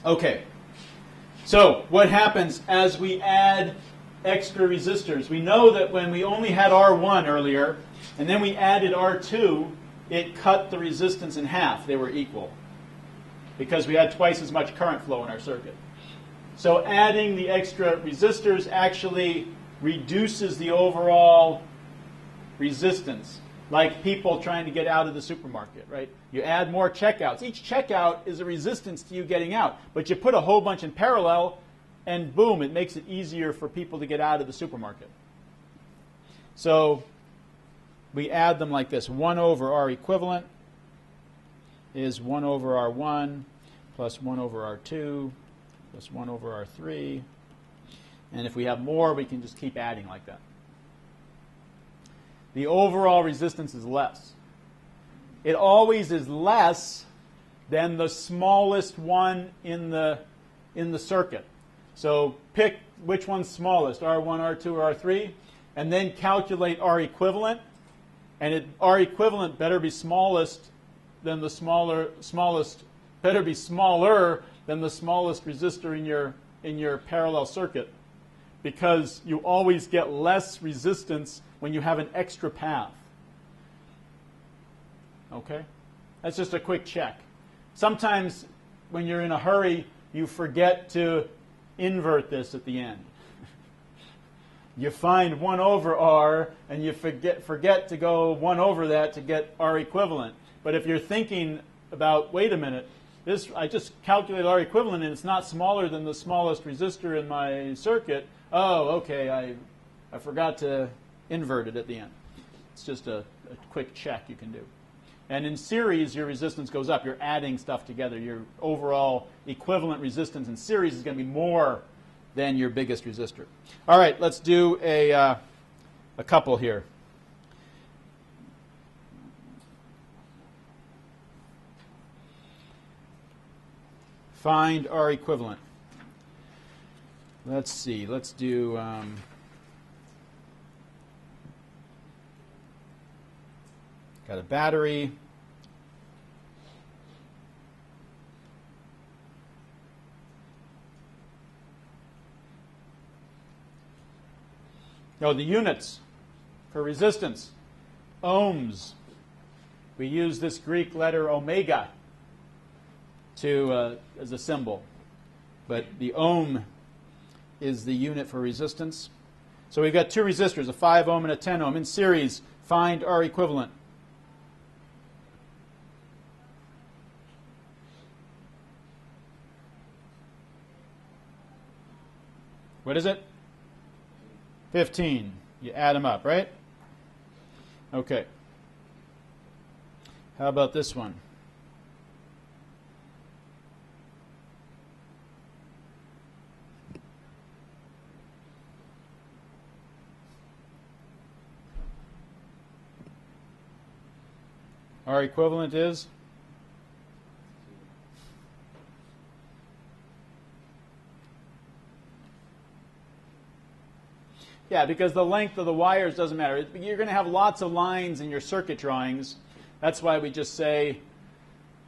Okay, so what happens as we add extra resistors? We know that when we only had R1 earlier, and then we added R2, it cut the resistance in half. They were equal, because we had twice as much current flow in our circuit. So adding the extra resistors actually reduces the overall resistance, like people trying to get out of the supermarket, right? You add more checkouts. Each checkout is a resistance to you getting out, but you put a whole bunch in parallel, and boom, it makes it easier for people to get out of the supermarket. So we add them like this. 1 over R equivalent is 1 over R1 plus 1 over R2 plus 1 over R3. And if we have more, we can just keep adding like that. The overall resistance is less. It always is less than the smallest one in the circuit. So pick which one's smallest, R1, R2, or R3, and then calculate R equivalent. And R equivalent better be smallest than the smallest, better be smaller than the smallest resistor in your parallel circuit, because you always get less resistance when you have an extra path. Okay? That's just a quick check. Sometimes when you're in a hurry, you forget to invert this at the end. You find 1 over R, and you forget to go 1 over that to get R equivalent. But if you're thinking about, wait a minute, I just calculated R equivalent, and it's not smaller than the smallest resistor in my circuit. Oh, okay, I forgot to invert it at the end. It's just a quick check you can do. And in series, your resistance goes up. You're adding stuff together. Your overall equivalent resistance in series is going to be more than your biggest resistor. All right, let's do a couple here. Find R equivalent. Let's see. Let's do got a battery. No, the units for resistance. Ohms. We use this Greek letter omega as a symbol. But the ohm is the unit for resistance. So we've got two resistors, a 5 ohm and a 10 ohm. In series, find R equivalent. What is it? 15. You add them up, right? Okay. How about this one? R equivalent is? Yeah, because the length of the wires doesn't matter. You're going to have lots of lines in your circuit drawings. That's why we just say,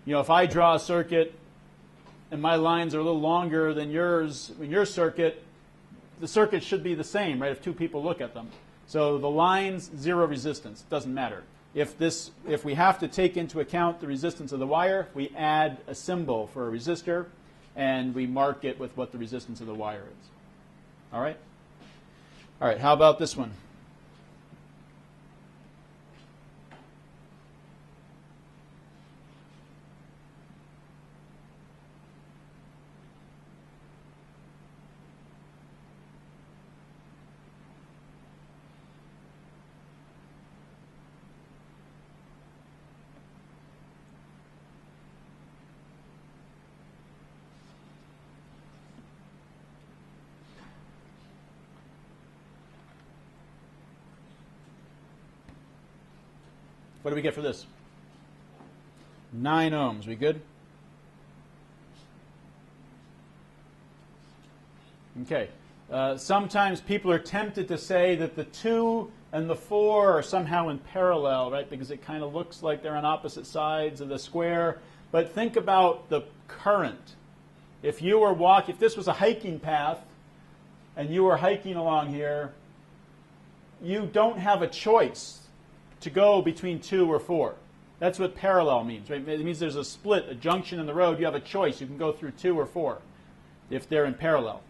if I draw a circuit and my lines are a little longer than yours in your circuit, the circuit should be the same, right, if two people look at them. So the lines, zero resistance. Doesn't matter. If we have to take into account the resistance of the wire, we add a symbol for a resistor, and we mark it with what the resistance of the wire is. All right? All right, how about this one? What do we get for this? 9 ohms. We good? Okay. Sometimes people are tempted to say that the 2 and the 4 are somehow in parallel, right? Because it kind of looks like they're on opposite sides of the square. But think about the current. If this was a hiking path, and you were hiking along here, you don't have a choice to go between 2 or 4. That's what parallel means, right? It means there's a split, a junction in the road. You have a choice. You can go through 2 or 4 if they're in parallel.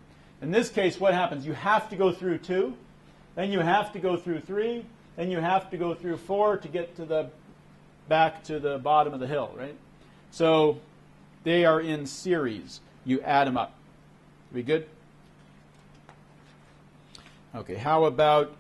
In this case, what happens? You have to go through 2, then you have to go through 3, then you have to go through 4 to get to back to the bottom of the hill, right? So they are in series. You add them up. We good? Okay, how about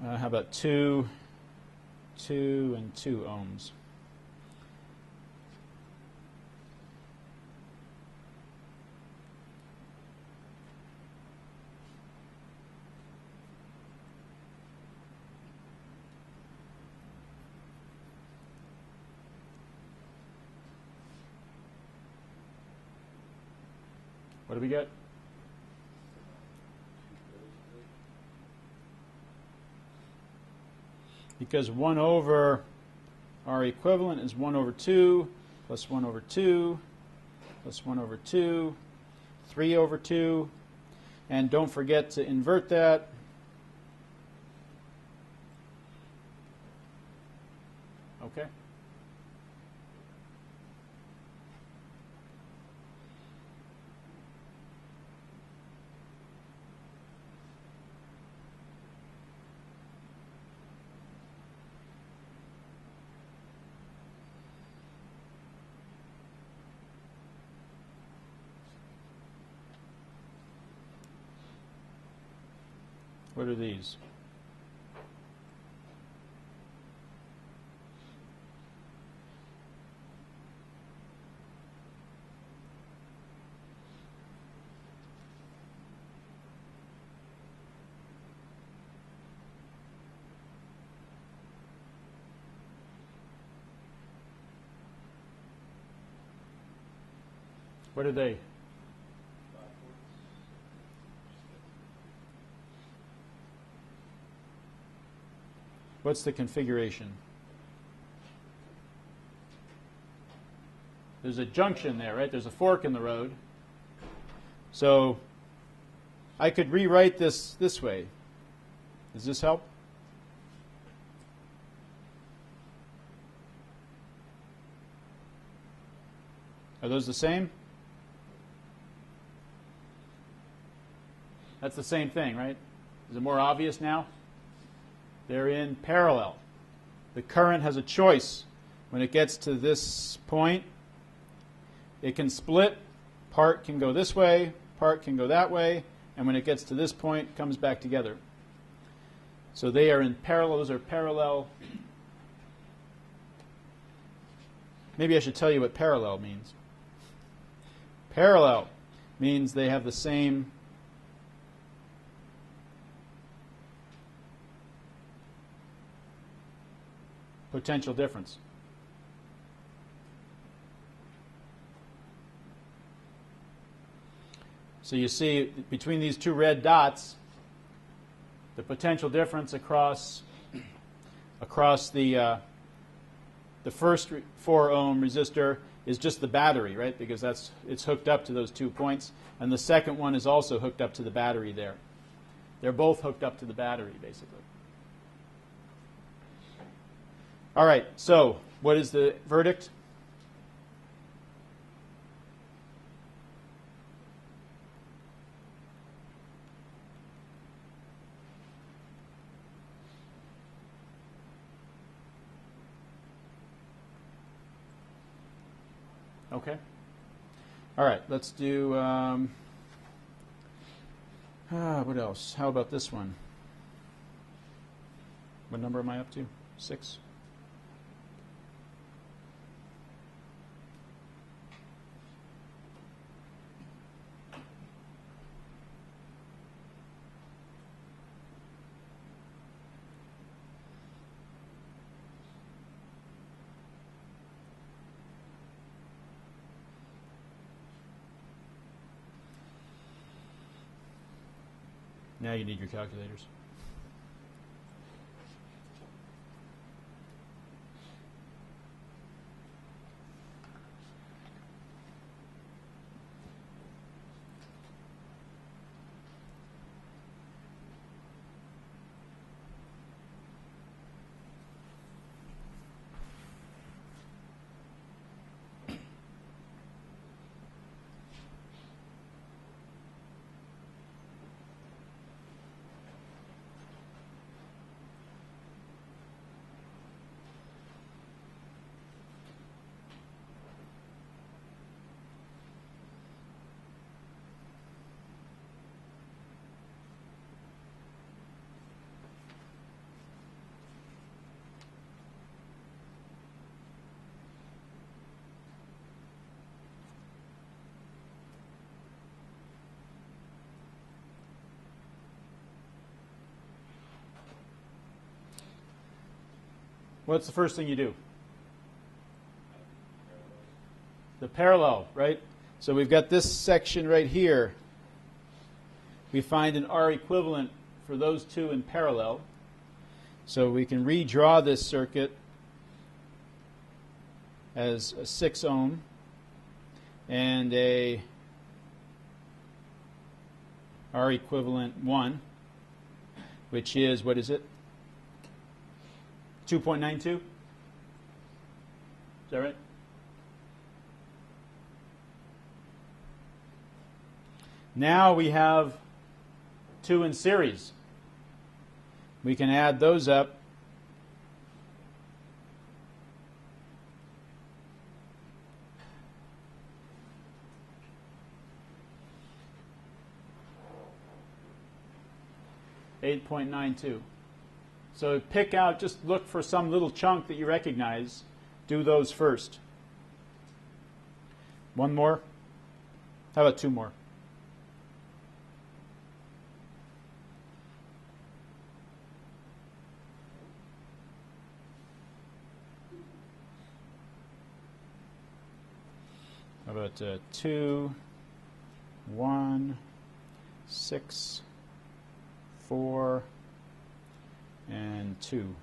how about 2 and 2 ohms? What do we get? Because 1 over our equivalent is 1 over 2 plus 1 over 2 plus 1 over 2, 3 over 2. And don't forget to invert that. Okay. What are these? What are they? What's the configuration? There's a junction there, right? There's a fork in the road. So I could rewrite this way. Does this help? Are those the same? That's the same thing, right? Is it more obvious now? They're in parallel. The current has a choice. When it gets to this point, it can split. Part can go this way, part can go that way, and when it gets to this point, it comes back together. So they are in parallel. Those are parallel. Maybe I should tell you what parallel means. Parallel means they have the same potential difference. So you see between these two red dots, the potential difference across the first 4 ohm resistor is just the battery, right? Because it's hooked up to those 2 points, and the second one is also hooked up to the battery there. They're both hooked up to the battery, basically. All right, so what is the verdict? Okay. All right, let's do, what else? How about this one? What number am I up to? 6? Now you need your calculators. What's the first thing you do? The parallel, right? So we've got this section right here. We find an R equivalent for those two in parallel. So we can redraw this circuit as a 6 ohm and a R equivalent 1, which is, what is it? 2.92? Is that right? Now we have two in series. We can add those up. $8.92. So pick out, just look for some little chunk that you recognize. Do those first. One more? How about two more? How about 2, 1, 6, 4, and 2.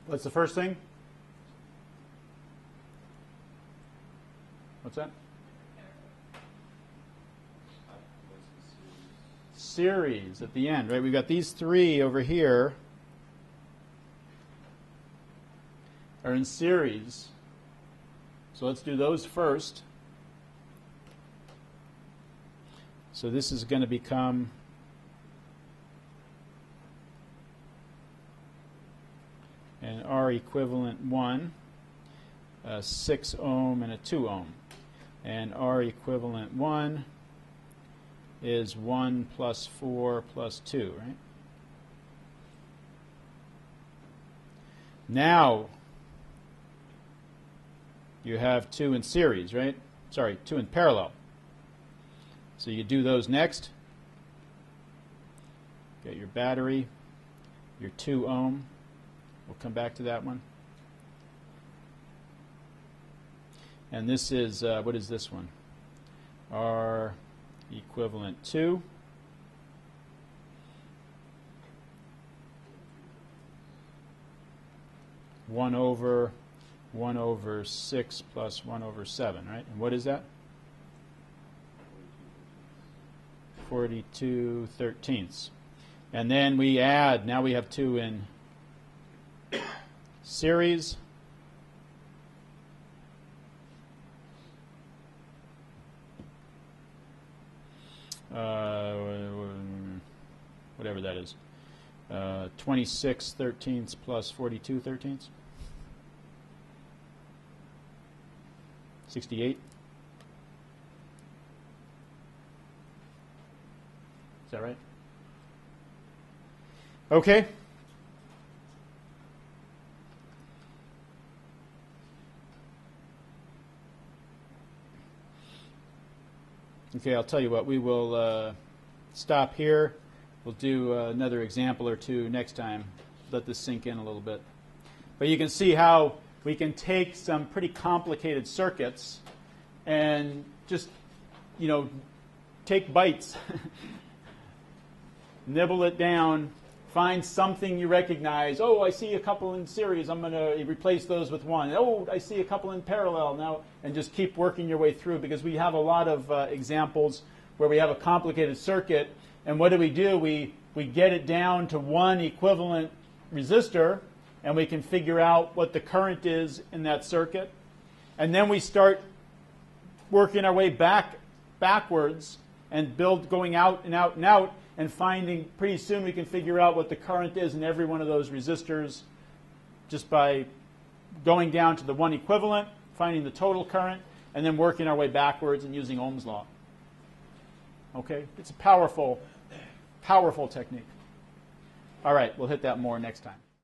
What's the first thing? What's that? Series at the end, right? We've got these three over here are in series. So let's do those first. So this is going to become an R equivalent 1, a 6 ohm, and a 2 ohm. And R equivalent 1 is 1 plus 4 plus 2, right? Now you have two in series, right? Sorry, two in parallel. So you do those next. Get your battery, your 2 ohm. We'll come back to that one. And this is, what is this one? R equivalent 2. One over 6 plus 1 over 7, right? And what is that? 42/13. And then we add, now we have two in series. Whatever that is. 26 thirteenths plus 42 thirteenths. 68. Is that right? Okay. Okay, I'll tell you what, we will stop here. We'll do another example or two next time. Let this sink in a little bit. But you can see how we can take some pretty complicated circuits and just, take bites, nibble it down, find something you recognize. Oh, I see a couple in series. I'm going to replace those with one. Oh, I see a couple in parallel now. And just keep working your way through, because we have a lot of examples where we have a complicated circuit. And what do? We get it down to one equivalent resistor, and we can figure out what the current is in that circuit. And then we start working our way backwards and going out and out and out, and finding pretty soon we can figure out what the current is in every one of those resistors just by going down to the one equivalent, finding the total current, and then working our way backwards and using Ohm's law. Okay? It's a powerful, powerful technique. All right, we'll hit that more next time.